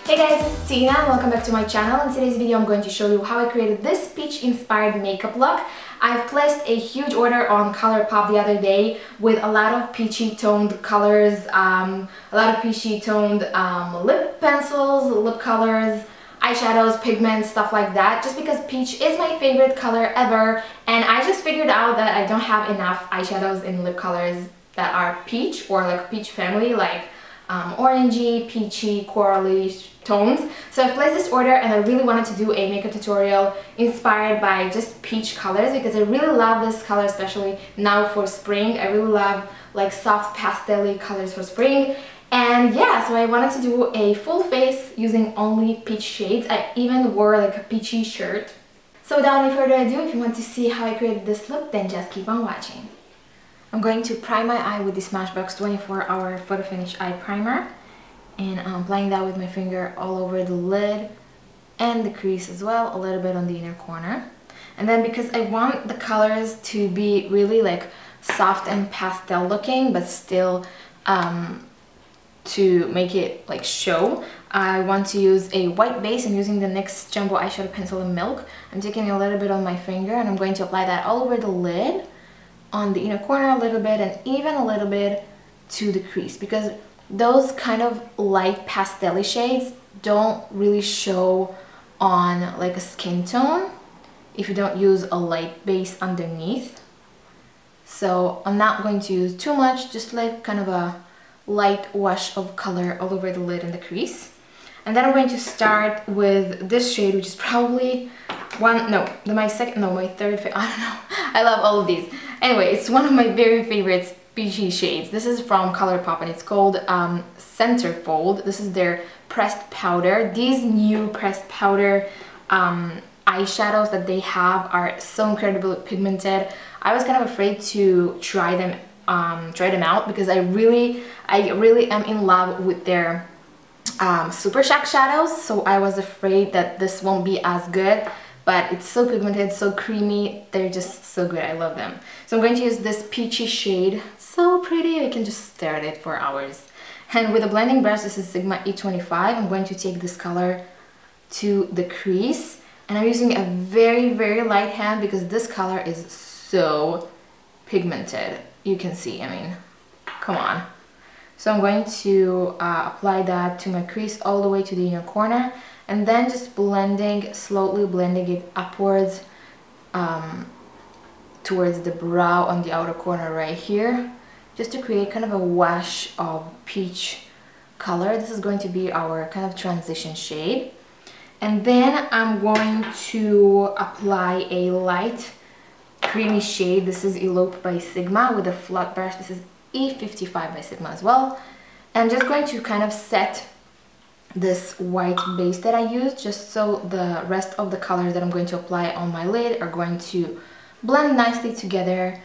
Hey guys, it's Tina and welcome back to my channel. In today's video I'm going to show you how I created this peach inspired makeup look. I've placed a huge order on Colourpop the other day with a lot of peachy toned colors, a lot of peachy toned lip pencils, lip colors, eyeshadows, pigments, stuff like that, just because peach is my favorite color ever, and I just figured out that I don't have enough eyeshadows in lip colors that are peach or like peach family, like orangey, peachy, corally tones. So I placed this order and I really wanted to do a makeup tutorial inspired by just peach colors because I really love this color, especially now for spring. I really love like soft pastel-y colors for spring. And yeah, so I wanted to do a full face using only peach shades. I even wore like a peachy shirt. So without any further ado, if you want to see how I created this look, then just keep on watching. I'm going to prime my eye with the Smashbox 24-hour Photo Finish Eye Primer, and I'm applying that with my finger all over the lid and the crease as well, a little bit on the inner corner. And then because I want the colors to be really like soft and pastel looking, but still to make it like show, I want to use a white base. I'm using the NYX Jumbo Eyeshadow Pencil in Milk. I'm taking a little bit on my finger and I'm going to apply that all over the lid, on the inner corner a little bit, and even a little bit to the crease, because those kind of light pastel shades don't really show on like a skin tone if you don't use a light base underneath. So I'm not going to use too much, just like kind of a light wash of color all over the lid and the crease. And then I'm going to start with this shade, which is probably my third favorite. I don't know. I love all of these. Anyway, it's one of my very favorites peachy shades. This is from Colourpop and it's called Centerfold. This is their pressed powder. These new pressed powder eyeshadows that they have are so incredibly pigmented. I was kind of afraid to try them out because I really am in love with their Super Shock shadows, so I was afraid that this won't be as good, but it's so pigmented, so creamy, they're just so good. I love them. So I'm going to use this peachy shade, so pretty, I can just stare at it for hours. And with a blending brush, this is Sigma E25, I'm going to take this color to the crease, and I'm using a very light hand because this color is so pigmented. You can see, I mean, come on. So I'm going to apply that to my crease all the way to the inner corner, and then just slowly blending it upwards towards the brow on the outer corner right here, just to create kind of a wash of peach color. This is going to be our kind of transition shade. And then I'm going to apply a light creamy shade. This is Elope by Sigma with a flat brush. This is E55 by Sigma as well. And I'm just going to kind of set this white base that I used, just so the rest of the colors that I'm going to apply on my lid are going to blend nicely together,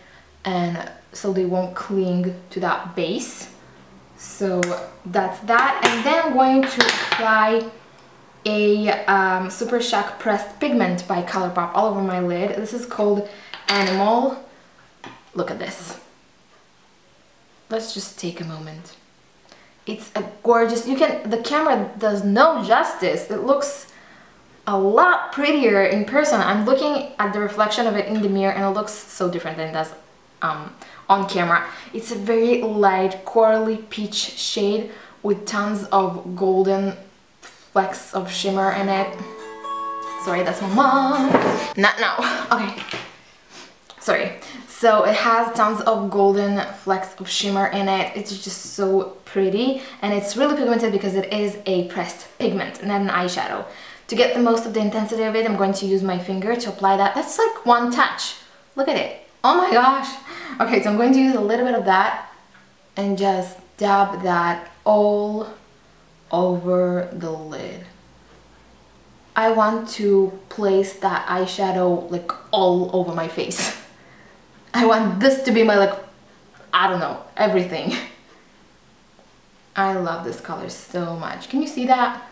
and so they won't cling to that base. So that's that. And then I'm going to apply a Super Shock Pressed Pigment by Colourpop all over my lid. This is called Animal. Look at this. Let's just take a moment. It's a gorgeous, the camera does no justice. It looks a lot prettier in person. I'm looking at the reflection of it in the mirror and it looks so different than it does on camera. It's a very light corally peach shade with tons of golden flecks of shimmer in it. Sorry, that's my mom. Not now. Okay. Sorry. So it has tons of golden flecks of shimmer in it. It's just so pretty, and it's really pigmented because it is a pressed pigment, not an eyeshadow. To get the most of the intensity of it, I'm going to use my finger to apply that. That's like one touch. Look at it. Oh my gosh. Okay, so I'm going to use a little bit of that and just dab that all over the lid. I want to place that eyeshadow like all over my face. I want this to be my, like, I don't know, everything. I love this color so much. Can you see that?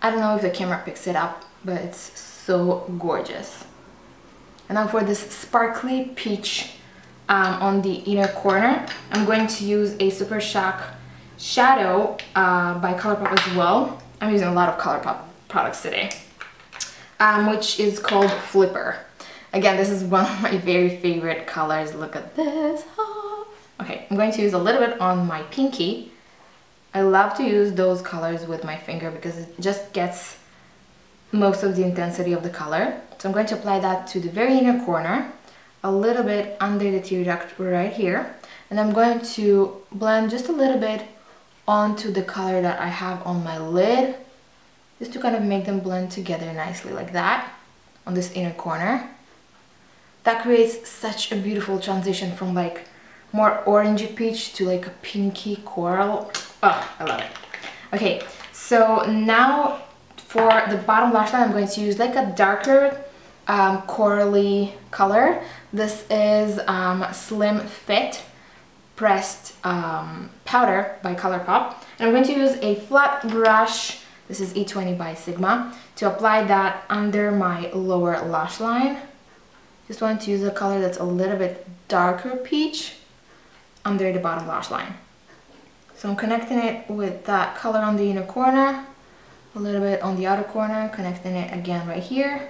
I don't know if the camera picks it up, but it's so gorgeous. And now for this sparkly peach on the inner corner, I'm going to use a Super Shock shadow by Colourpop as well. I'm using a lot of Colourpop products today, which is called Flipper. Again, this is one of my very favorite colors. Look at this. Oh. Okay, I'm going to use a little bit on my pinky. I love to use those colors with my finger because it just gets most of the intensity of the color. So I'm going to apply that to the very inner corner, a little bit under the tear duct right here, and I'm going to blend just a little bit onto the color that I have on my lid, just to kind of make them blend together nicely like that on this inner corner. That creates such a beautiful transition from like more orangey peach to like a pinky coral. Oh, I love it. Okay, so now for the bottom lash line, I'm going to use like a darker corally color. This is Slim Fit Pressed Powder by Colourpop. And I'm going to use a flat brush, this is E20 by Sigma, to apply that under my lower lash line. Just want to use a color that's a little bit darker peach under the bottom lash line. So I'm connecting it with that color on the inner corner, a little bit on the outer corner, connecting it again right here,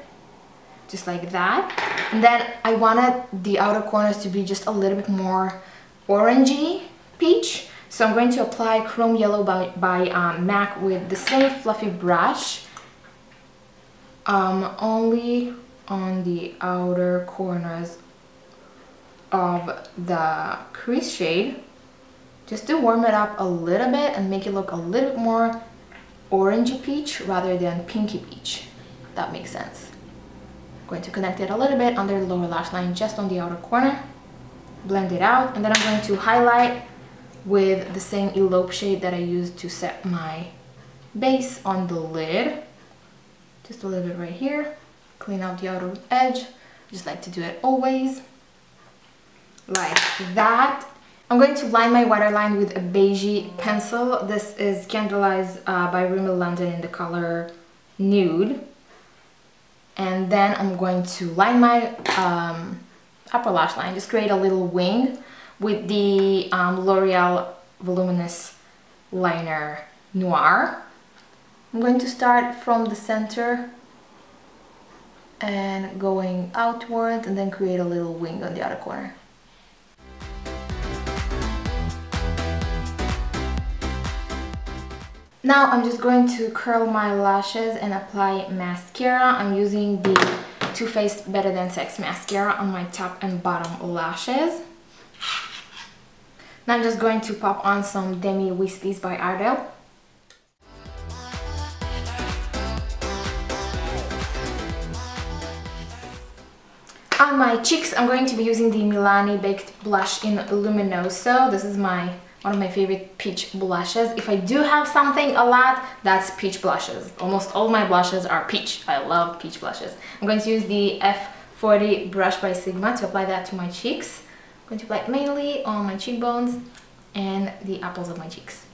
just like that. And then I wanted the outer corners to be just a little bit more orangey peach. So I'm going to apply Chrome Yellow by MAC with the same fluffy brush, only on the outer corners of the crease shade, just to warm it up a little bit and make it look a little bit more orangey peach rather than pinky peach. That makes sense. I'm going to connect it a little bit under the lower lash line, just on the outer corner, blend it out, and then I'm going to highlight with the same Elope shade that I used to set my base on the lid. Just a little bit right here, clean out the outer edge. I just like to do it always like that. I'm going to line my waterline with a beigey pencil. This is Candlelight by Rimmel London in the color Nude. And then I'm going to line my upper lash line, just create a little wing with the L'Oreal Voluminous Liner Noir. I'm going to start from the center and going outwards, and then create a little wing on the other corner. Now I'm just going to curl my lashes and apply mascara. I'm using the Too Faced Better Than Sex mascara on my top and bottom lashes. Now I'm just going to pop on some Demi Wispies by Ardell. On my cheeks, I'm going to be using the Milani Baked Blush in Luminoso. This is one of my favorite peach blushes. If I do have something a lot, that's peach blushes. Almost all my blushes are peach. I love peach blushes. I'm going to use the F40 brush by Sigma to apply that to my cheeks. I'm going to apply it mainly on my cheekbones and the apples of my cheeks.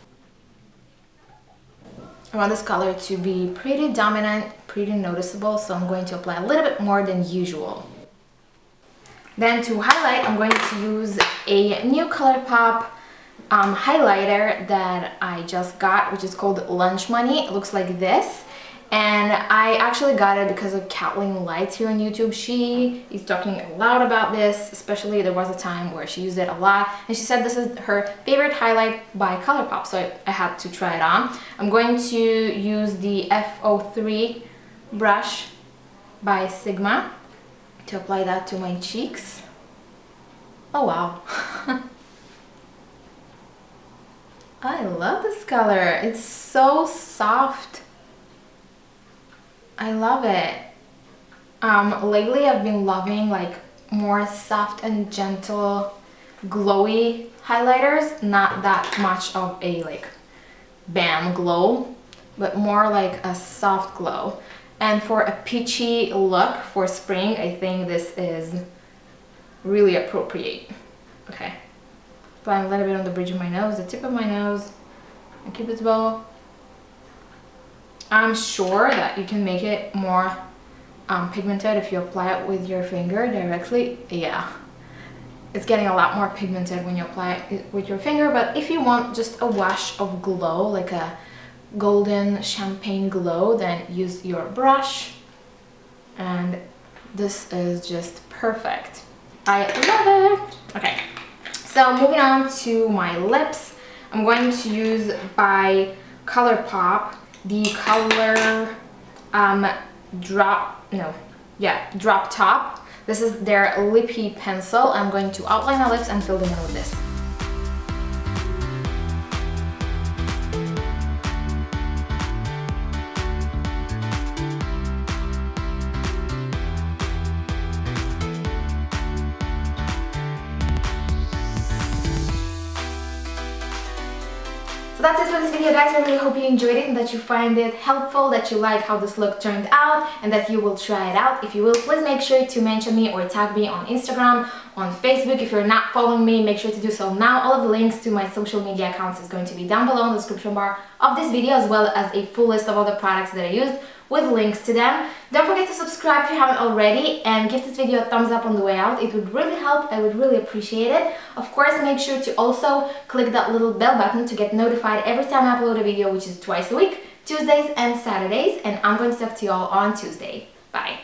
I want this color to be pretty dominant, pretty noticeable, so I'm going to apply a little bit more than usual. Then to highlight, I'm going to use a new Colourpop highlighter that I just got, which is called Lunch Money. It looks like this, and I actually got it because of Kathleen Lights here on YouTube. She is talking a lot about this, especially there was a time where she used it a lot, and she said this is her favorite highlight by Colourpop, so I had to try it on. I'm going to use the F03 brush by Sigma to apply that to my cheeks. Oh wow. I love this color. It's so soft. I love it. Lately I've been loving like more soft and gentle glowy highlighters, not that much of a like bam glow, but more like a soft glow. And for a peachy look for spring, I think this is really appropriate. Okay, apply a little bit on the bridge of my nose, the tip of my nose, and Cupid's bow. I'm sure that you can make it more pigmented if you apply it with your finger directly. Yeah, it's getting a lot more pigmented when you apply it with your finger, but if you want just a wash of glow, like a golden champagne glow, then use your brush, and this is just perfect. I love it. Okay, so moving on to my lips, I'm going to use by Colourpop the color Drop Top. This is their lippy pencil. I'm going to outline my lips and fill them in with this. So that's it for this video, guys. I really hope you enjoyed it and that you find it helpful, that you like how this look turned out, and that you will try it out. If you will, please make sure to mention me or tag me on Instagram, on Facebook. If you're not following me, make sure to do so now. All of the links to my social media accounts is going to be down below in the description bar of this video, as well as a full list of all the products that I used with links to them. Don't forget to subscribe if you haven't already, and give this video a thumbs up on the way out. It would really help. I would really appreciate it. Of course, make sure to also click that little bell button to get notified every time I upload a video, which is twice a week, Tuesdays and Saturdays, and I'm going to talk to you all on Tuesday. Bye.